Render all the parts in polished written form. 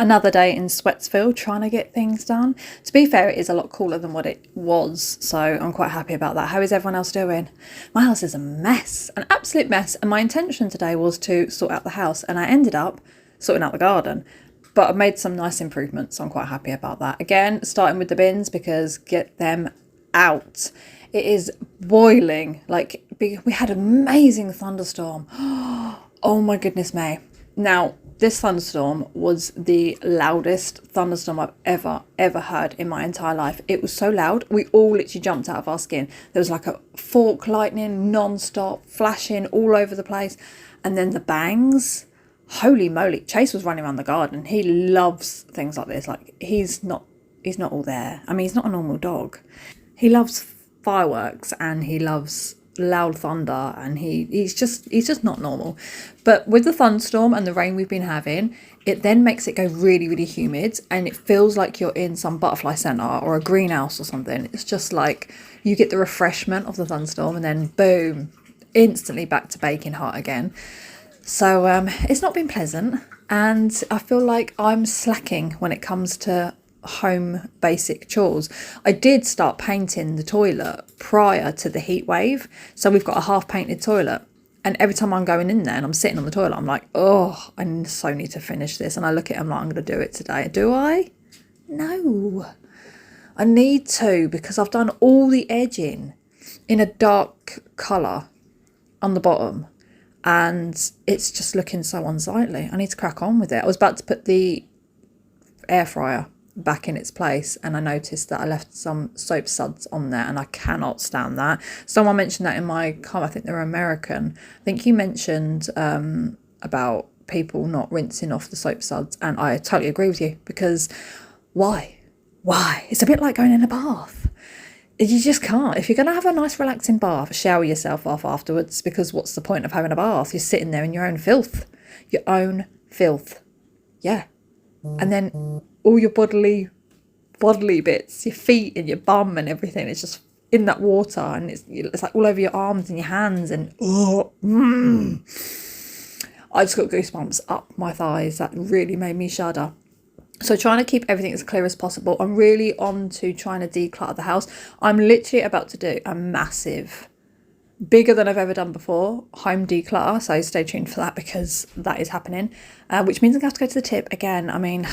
Another day in Switzville trying to get things done. To be fair, it is a lot cooler than what it was, so I'm quite happy about that. How is everyone else doing? My house is a mess, an absolute mess, and my intention today was to sort out the house, and I ended up sorting out the garden. But I've made some nice improvements, so I'm quite happy about that. Again, starting with the bins because get them out. It is boiling. Like, we had an amazing thunderstorm. Oh my goodness me. Now, this thunderstorm was the loudest thunderstorm I've ever heard in my entire life. It was so loud, we all literally jumped out of our skin. There was like a fork lightning, non-stop, flashing all over the place. And then the bangs, holy moly. Chase was running around the garden. He loves things like this. Like, he's not all there. I mean, he's not a normal dog. He loves fireworks and he loves loud thunder, and he's just not normal. But with the thunderstorm and the rain we've been having, it then makes it go really, really humid, and it feels like you're in some butterfly center or a greenhouse or something. It's just like you get the refreshment of the thunderstorm and then boom, instantly back to baking hot again. So it's not been pleasant, and I feel like I'm slacking when it comes to home basic chores. I did start painting the toilet prior to the heat wave, so we've got a half painted toilet, and every time I'm going in there and I'm sitting on the toilet, I'm like, oh, I so need to finish this. And I look at it, I'm like, I'm going to do it today. Do I? No, I need to, because I've done all the edging in a dark colour on the bottom and it's just looking so unsightly. I need to crack on with it. I was about to put the air fryer back in its place, and I noticed that I left some soap suds on there, and I cannot stand that. Someone mentioned that in my comment. I think they're American. I think you mentioned about people not rinsing off the soap suds, and I totally agree with you, because why it's a bit like going in a bath. You just can't. If you're going to have a nice relaxing bath, shower yourself off afterwards, because what's the point of having a bath? You're sitting there in your own filth. Yeah. And then all your bodily bits, your feet and your bum and everything, it's just in that water, and it's like all over your arms and your hands, and I just got goosebumps up my thighs. That really made me shudder. So trying to keep everything as clear as possible. I'm really on to trying to declutter the house. I'm literally about to do a massive, bigger than I've ever done before, home declutter. So stay tuned for that, because that is happening, which means I'm going to have to go to the tip again. I mean,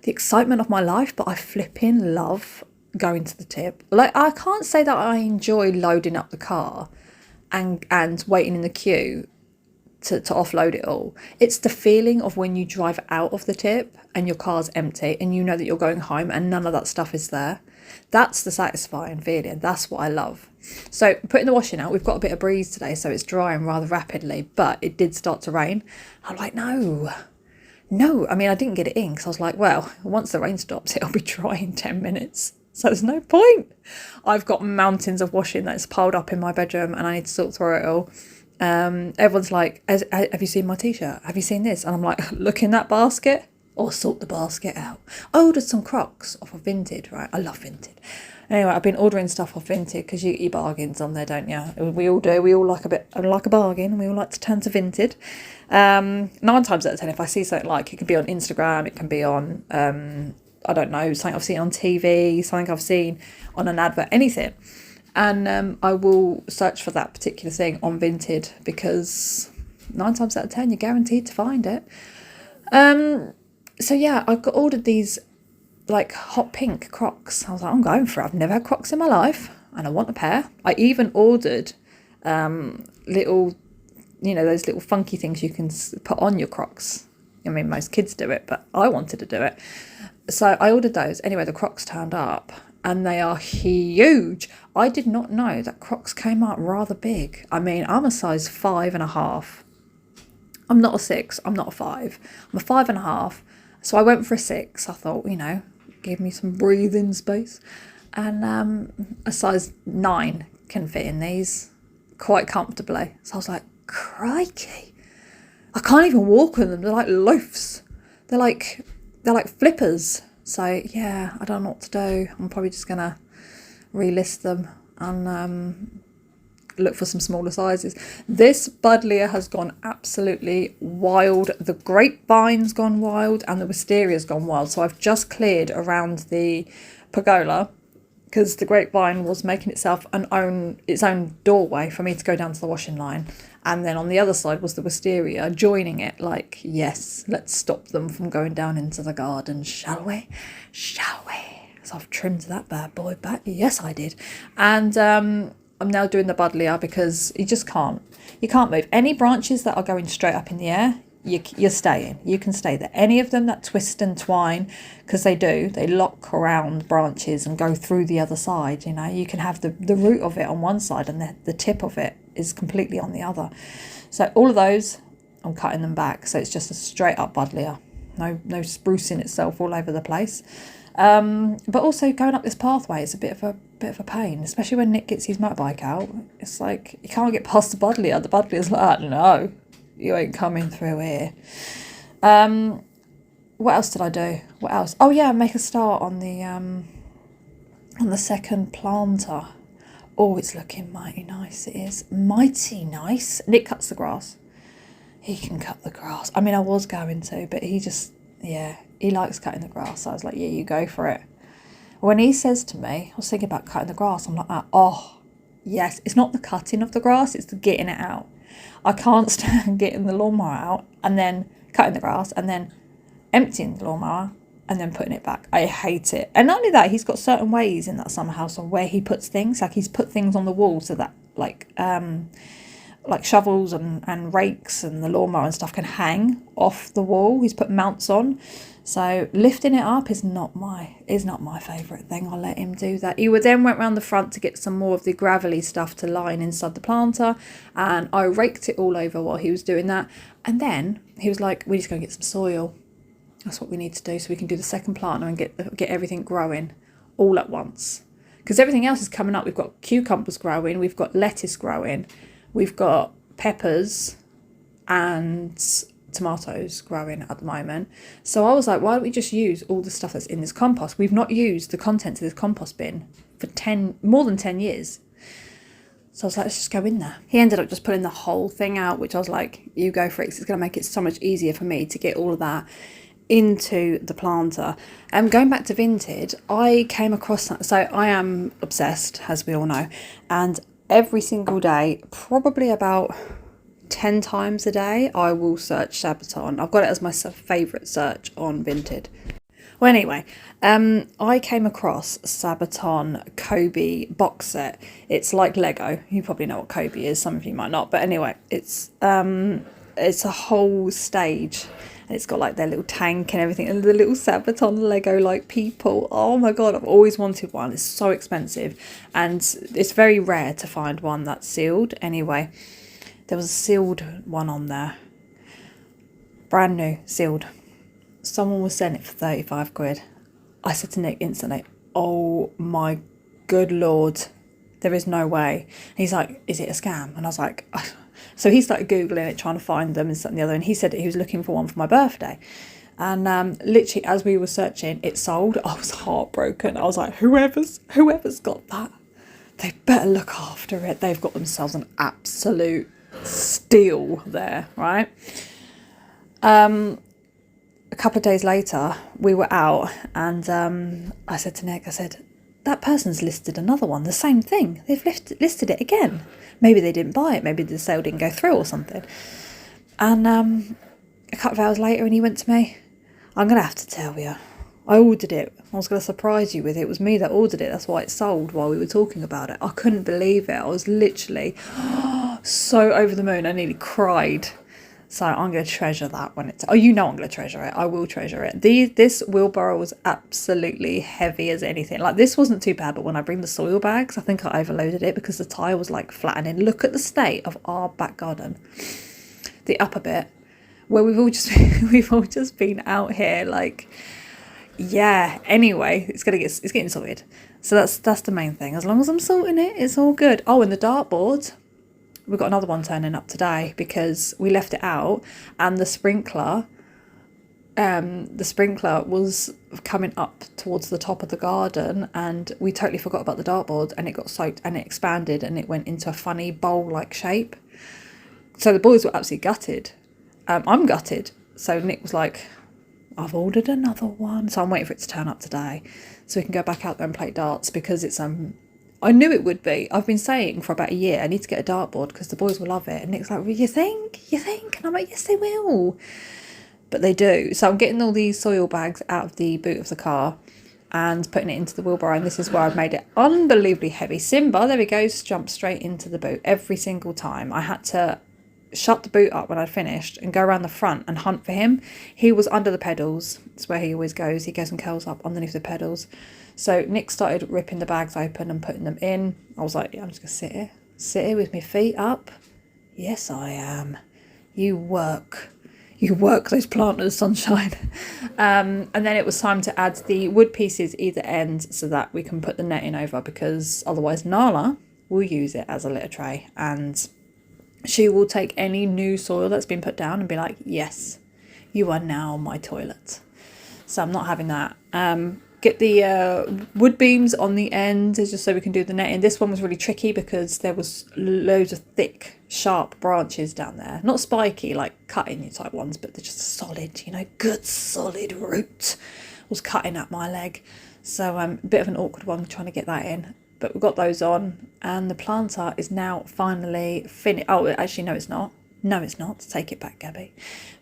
the excitement of my life, but I flipping love going to the tip. Like, I can't say that I enjoy loading up the car and waiting in the queue to offload it all. It's the feeling of when you drive out of the tip and your car's empty and you know that you're going home and none of that stuff is there. That's the satisfying feeling. That's what I love. So putting the washing out, we've got a bit of breeze today, so it's drying rather rapidly, but it did start to rain. I'm like, no. I mean, I didn't get it in because I was like, well, once the rain stops, it'll be dry in 10 minutes. So there's no point. I've got mountains of washing that's piled up in my bedroom, and I need to sort through it all. Everyone's like, have you seen my t-shirt? Have you seen this? And I'm like, look in that basket or sort the basket out. I ordered some Crocs off of Vinted, right? I love Vinted. Anyway, I've been ordering stuff off Vinted because you get your bargains on there, don't you? We all do. We all like a bargain, and we all like to turn to Vinted. 9 times out of 10, if I see something, like, it can be on Instagram, it can be on, I don't know, something I've seen on TV, something I've seen on an advert, anything. And I will search for that particular thing on Vinted, because 9 times out of 10, you're guaranteed to find it. So yeah, I ordered these like hot pink Crocs. I was like, I'm going for it. I've never had Crocs in my life, and I want a pair. I even ordered little, those little funky things you can put on your Crocs. I mean, most kids do it, but I wanted to do it. So I ordered those. Anyway, the Crocs turned up, and they are huge. I did not know that Crocs came out rather big. I mean, I'm a size 5.5. I'm not a 6. I'm not a 5. I'm a 5.5. So I went for a 6. I thought, give me some breathing space. And a size 9 can fit in these quite comfortably. So I was like, crikey. I can't even walk with them. They're like loafs. They're like flippers. So yeah, I don't know what to do. I'm probably just going to relist them and look for some smaller sizes. This buddleia has gone absolutely wild. The grapevine's gone wild and the wisteria's gone wild. So I've just cleared around the pergola because the grapevine was making itself its own doorway for me to go down to the washing line. And then on the other side was the wisteria joining it, like, yes, let's stop them from going down into the garden, shall we? Shall we? So I've trimmed that bad boy back. Yes, I did. And I'm now doing the buddleia because you just can't. You can't move. Any branches that are going straight up in the air, you're staying. You can stay there. Any of them that twist and twine, because they lock around branches and go through the other side. You know, you can have the root of it on one side and the tip of it is completely on the other. So all of those, I'm cutting them back. So it's just a straight up buddleia. No sprucing itself all over the place. But also going up this pathway is a bit of a pain, especially when Nick gets his motorbike out. It's like you can't get past the buddleia. The buddleia's like, no, you ain't coming through here. What else did I do? What else? Oh yeah, make a start on the second planter. Oh, it's looking mighty nice. It is mighty nice. Nick cuts the grass. He can cut the grass. I mean, I was going to, but he just, yeah, he likes cutting the grass. So I was like, yeah, you go for it. When he says to me, I was thinking about cutting the grass, I'm like, oh, yes. It's not the cutting of the grass, it's the getting it out. I can't stand getting the lawnmower out and then cutting the grass and then emptying the lawnmower and then putting it back. I hate it. And not only that, he's got certain ways in that summer house on where he puts things. Like he's put things on the wall so that like shovels and rakes and the lawnmower and stuff can hang off the wall. He's put mounts on. So lifting it up is not my favourite thing. I'll let him do that. He then went round the front to get some more of the gravelly stuff to line inside the planter, and I raked it all over while he was doing that. And then he was like, we're just going to get some soil. That's what we need to do so we can do the second planter and get everything growing all at once. Because everything else is coming up. We've got cucumbers growing, we've got lettuce growing, we've got peppers and tomatoes growing at the moment. So I was like, why don't we just use all the stuff that's in this compost? We've not used the contents of this compost bin for more than 10 years. So I was like, let's just go in there. He ended up just pulling the whole thing out, which I was like, you go for it, 'cause it's going to make it so much easier for me to get all of that into the planter. Going back to Vinted, I came across that. So I am obsessed, as we all know, and every single day, probably about 10 times a day, I will search Sabaton. I've got it as my favourite search on Vinted. Well, anyway, I came across Sabaton Kobe box set. It's like Lego. You probably know what Kobe is. Some of you might not. But anyway, it's a whole stage. And it's got like their little tank and everything. And the little Sabaton Lego like people. Oh my God, I've always wanted one. It's so expensive. And it's very rare to find one that's sealed. Anyway, there was a sealed one on there. Brand new, sealed. Someone was selling it for 35 quid. I said to Nick instantly, oh my good Lord, there is no way. And he's like, is it a scam? And I was like, so he started Googling it, trying to find them and something the other. And he said that he was looking for one for my birthday. And literally as we were searching, it sold. I was heartbroken. I was like, whoever's got that, they better look after it. They've got themselves an absolute steal there, right? A couple of days later, we were out and I said to Nick, I said, that person's listed another one, the same thing. They've listed it again. Maybe they didn't buy it. Maybe the sale didn't go through or something. And a couple of hours later, and he went to me, I'm going to have to tell you. I ordered it. I was going to surprise you with it. It was me that ordered it. That's why it sold while we were talking about it. I couldn't believe it. I was literally so over the moon. I nearly cried. So I'm going to treasure that when it's... Oh, you know I'm going to treasure it. I will treasure it. This wheelbarrow was absolutely heavy as anything. Like, this wasn't too bad, but when I bring the soil bags, I think I overloaded it because the tyre was, like, flattening. Look at the state of our back garden. The upper bit, where we've all just been out here, like... Yeah, anyway, it's getting sorted. So that's the main thing. As long as I'm sorting it, it's all good. Oh, and the dartboard... We've got another one turning up today because we left it out and the sprinkler the sprinkler was coming up towards the top of the garden, and we totally forgot about the dartboard, and it got soaked and it expanded and it went into a funny bowl-like shape. So the boys were absolutely gutted. I'm gutted. So Nick was like, I've ordered another one. So I'm waiting for it to turn up today so we can go back out there and play darts, because it's I knew it would be. I've been saying for about a year, I need to get a dartboard because the boys will love it. And Nick's like, well, you think? And I'm like, yes, they will. But they do. So I'm getting all these soil bags out of the boot of the car and putting it into the wheelbarrow. And this is where I've made it unbelievably heavy. Simba, there he goes, jumped straight into the boot every single time. I had to shut the boot up when I'd finished and go around the front and hunt for him. He was under the pedals. That's where he always goes. He goes and curls up underneath the pedals. So Nick started ripping the bags open and putting them in. I was like, yeah, I'm just going to sit here with my feet up. Yes, I am. You work those planters, sunshine. And then it was time to add the wood pieces either end so that we can put the netting over, because otherwise Nala will use it as a litter tray and she will take any new soil that's been put down and be like, yes, you are now my toilet. So I'm not having that. Get the wood beams on the end just so we can do the netting. This one was really tricky because there was loads of thick, sharp branches down there. Not spiky, like cutting type ones, but they're just solid, good solid root was cutting at my leg. So a bit of an awkward one trying to get that in. But we've got those on, and the planter is now finally finished. Oh, actually, no, it's not. No, it's not. Take it back, Gabby.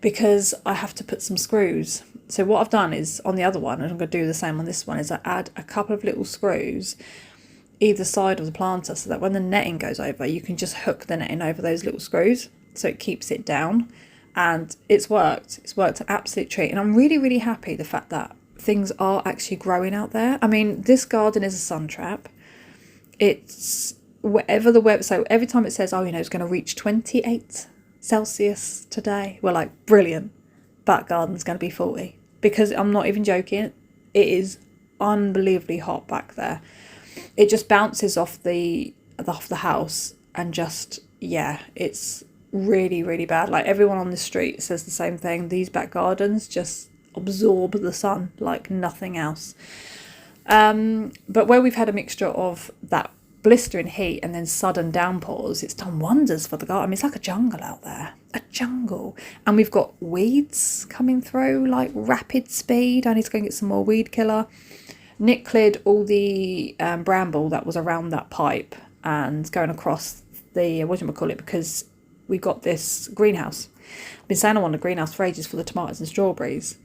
Because I have to put some screws. So what I've done is, on the other one, and I'm going to do the same on this one, is I add a couple of little screws either side of the planter so that when the netting goes over, you can just hook the netting over those little screws so it keeps it down. And it's worked. It's worked an absolute treat. And I'm really, really happy the fact that things are actually growing out there. I mean, this garden is a sun trap. It's whatever the weather. So every time it says, oh, it's going to reach 28 Celsius today, we're like, brilliant. Back garden's going to be 40. Because I'm not even joking. It is unbelievably hot back there. It just bounces off the house and just, yeah, it's really, really bad. Like everyone on the street says the same thing. These back gardens just absorb the sun like nothing else. But where we've had a mixture of that blistering heat and then sudden downpours, it's done wonders for the garden. I mean, it's like a jungle out there, a jungle. And we've got weeds coming through like rapid speed. I need to go and get some more weed killer. Nick cleared all the bramble that was around that pipe and going across the, because we got this greenhouse. I've been saying I want a greenhouse for ages for the tomatoes and strawberries.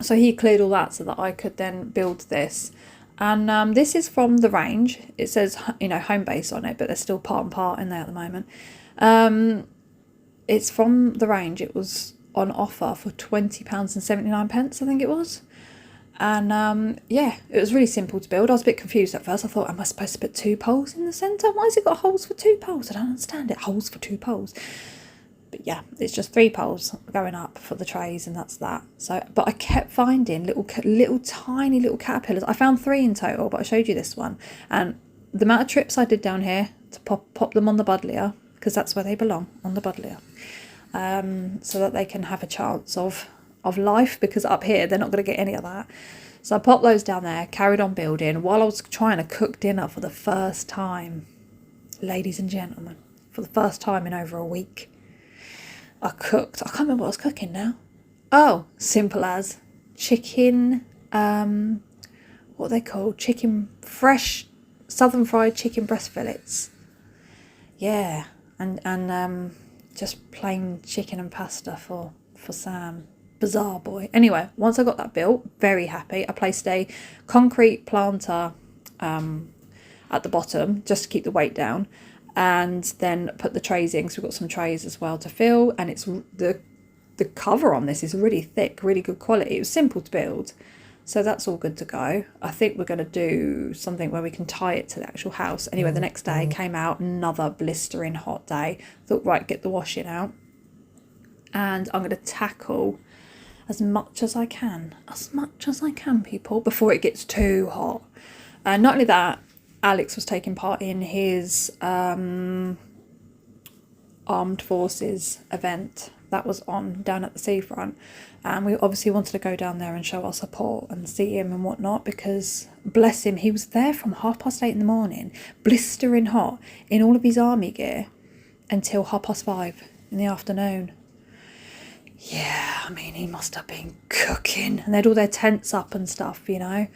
So he cleared all that so that I could then build this. And this is from the range. It says, home base on it, but there's still part and part in there at the moment. It's from the range. It was on offer for £20.79, I think it was. And yeah, it was really simple to build. I was a bit confused at first. I thought, am I supposed to put 2 poles in the centre? Why has it got holes for 2 poles? I don't understand it. Holes for 2 poles. But yeah, it's just 3 poles going up for the trays, and that's that. So, but I kept finding little tiny little caterpillars. I found 3 in total, but I showed you this one. And the amount of trips I did down here to pop them on the buddleia, because that's where they belong, on the buddleia, so that they can have a chance of life, because up here they're not going to get any of that. So I popped those down there, carried on building while I was trying to cook dinner for the first time, ladies and gentlemen, for the first time in over a week. I can't remember what I was cooking now. Oh, simple as chicken, what are they called? Fresh southern fried chicken breast fillets. Yeah, and just plain chicken and pasta for Sam. Bizarre boy. Anyway, once I got that built, very happy. I placed a concrete planter at the bottom just to keep the weight down. And then put the trays in, because we've got some trays as well to fill, and it's the cover on this is really thick, really good quality. It was simple to build, so that's all good to go. I think we're going to do something where we can tie it to the actual house. Anyway, the next day came out, another blistering hot day. Thought, right, get the washing out, and I'm going to tackle as much as I can, people, before it gets too hot. And not only that, Alex was taking part in his armed forces event that was on down at the seafront, and we obviously wanted to go down there and show our support and see him and whatnot, because bless him, he was there from 8:30 in the morning, blistering hot in all of his army gear, until 5:30 in the afternoon. Yeah, I mean, he must have been cooking, and they had all their tents up and stuff, you know.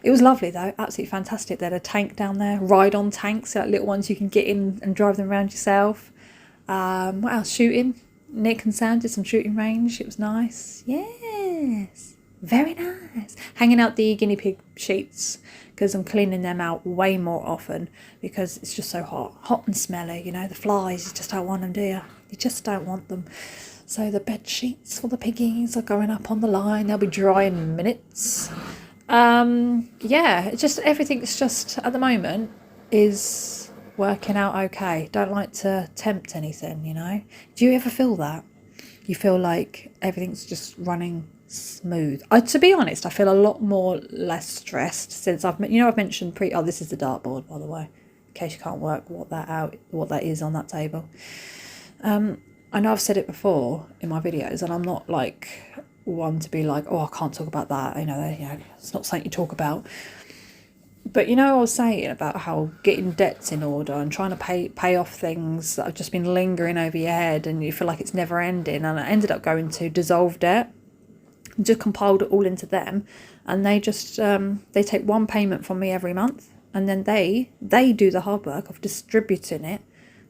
It was lovely though, absolutely fantastic. They had a tank down there, ride-on tanks, like little ones you can get in and drive them around yourself. What else? Shooting. Nick and Sam did some shooting range. It was nice. Yes, very nice. Hanging out the guinea pig sheets, because I'm cleaning them out way more often because it's just so hot and smelly. You know, the flies, you just don't want them, do you? You just don't want them. So the bed sheets for the piggies are going up on the line. They'll be dry in minutes. Yeah, it's just everything's just at the moment is working out okay. Don't like to tempt anything, you know. Do you ever feel that? You feel like everything's just running smooth? To be honest, I feel a lot more less stressed since I've mentioned oh, this is the dartboard, by the way, in case you can't work what that is on that table. I know I've said it before in my videos, and I'm not like one to be like, oh, I can't talk about that, you know, it's not something you talk about. But you know, I was saying about how getting debts in order and trying to pay off things that have just been lingering over your head, and you feel like it's never ending. And I ended up going to dissolve debt, just compiled it all into them, and they just they take one payment from me every month, and then they do the hard work of distributing it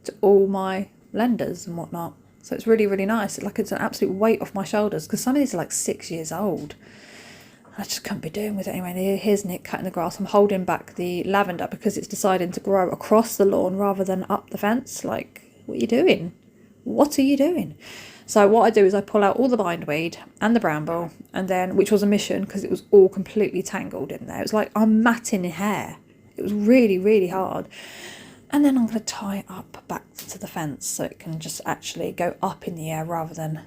to all my lenders and whatnot. So it's really, really nice. It's an absolute weight off my shoulders, because some of these are like 6 years old. I just couldn't be doing with it anyway. Here's Nick cutting the grass. I'm holding back the lavender because it's deciding to grow across the lawn rather than up the fence. Like, what are you doing? What are you doing? So what I do is I pull out all the bindweed and the bramble, and then, which was a mission because it was all completely tangled in there. It was like I'm matting hair. It was really, really hard. And then I'm going to tie it up back to the fence so it can just actually go up in the air rather than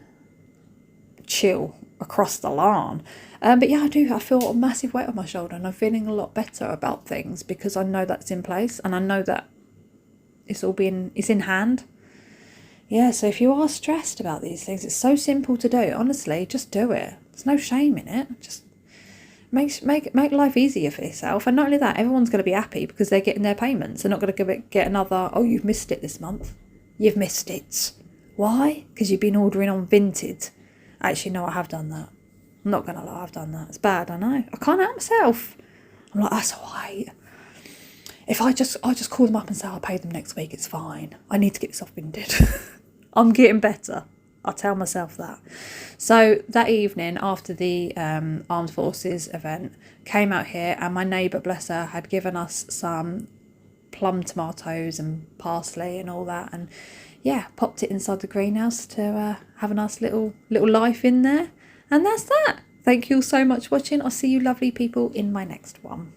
chill across the lawn. But yeah, I feel a massive weight on my shoulder, and I'm feeling a lot better about things because I know that's in place, and I know that it's in hand. Yeah, so if you are stressed about these things, it's so simple to do. Honestly, just do it. There's no shame in it. Just make life easier for yourself. And not only that, everyone's going to be happy because they're getting their payments. They're not going to get another, oh, you've missed it this month. You've missed it. Why? Because you've been ordering on Vinted. Actually, no, I have done that. I'm not going to lie, I've done that. It's bad, I know. I can't help myself. I'm like, that's all right. If I just call them up and say I'll pay them next week, it's fine. I need to get this off Vinted. I'm getting better. I'll tell myself that. So that evening after the Armed Forces event, came out here, and my neighbour, bless her, had given us some plum tomatoes and parsley and all that, and yeah, popped it inside the greenhouse to have a nice little life in there. And that's that. Thank you all so much for watching. I'll see you lovely people in my next one.